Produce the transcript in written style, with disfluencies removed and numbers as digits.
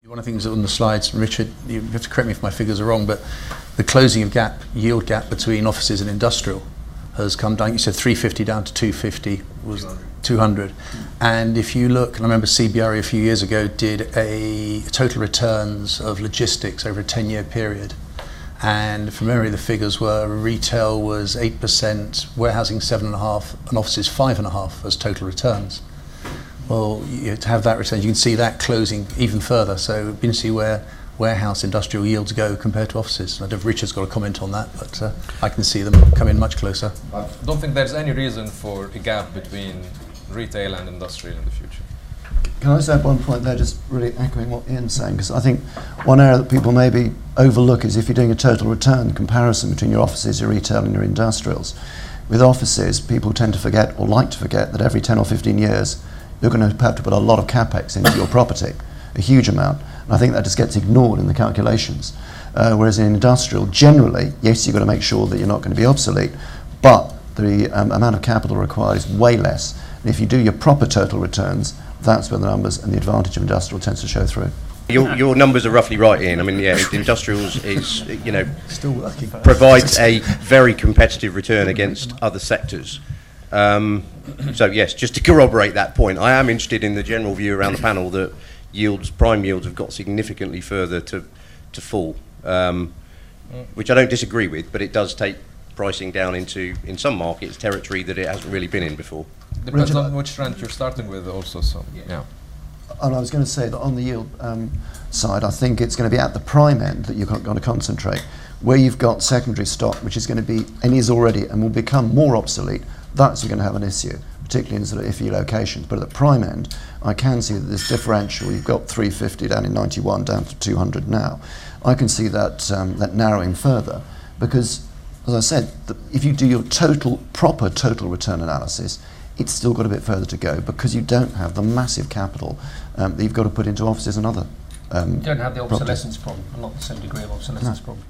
One of the things on the slides, Richard, you have to correct me if my figures are wrong, but the closing of yield gap between offices and industrial has come down. You said 350 down to 250 was 200. And if you look, and I remember CBRE a few years ago did a total returns of logistics over a 10-year period. And from memory, the figures were retail was 8%, warehousing 7.5%, and offices 5.5% as total returns. Well, to have that return, you can see that closing even further. So we've been to see where warehouse industrial yields go compared to offices. I don't know if Richard's got a comment on that, but I can see them come in much closer. I don't think there's any reason for a gap between retail and industrial in the future. Can I just add one point there, just really echoing what Ian's saying, because I think one area that people maybe overlook is if you're doing a total return comparison between your offices, your retail and your industrials. With offices, people tend to forget, or like to forget, that every 10 or 15 years you're going to have to put a lot of capex into your property, a huge amount. And I think that just gets ignored in the calculations. Whereas in industrial, generally, yes, you've got to make sure that you're not going to be obsolete, but the amount of capital required is way less. And if you do your proper total returns, that's where the numbers and the advantage of industrial tends to show through. Your numbers are roughly right, Ian. I mean, yeah, industrials is, Still working. Provides a very competitive return against other sectors. So yes, just to corroborate that point, I am interested in the general view around the panel that prime yields have got significantly further to fall, which I don't disagree with, but it does take pricing down into, in some markets, territory that it hasn't really been in before. Depends on which trend you're starting with also, so yeah. And I was going to say that on the yield side, I think it's going to be at the prime end that you're going to concentrate. Where you've got secondary stock, which is going to be, and is already, and will become more obsolete, that's going to have an issue, particularly in sort of iffy locations. But at the prime end, I can see that this differential, you've got 350 down in 91, down to 200 now. I can see that that narrowing further, because, as I said, if you do your proper total return analysis, it's still got a bit further to go because you don't have the massive capital that you've got to put into offices and other you don't have the obsolescence problem, and not the same degree of obsolescence problem.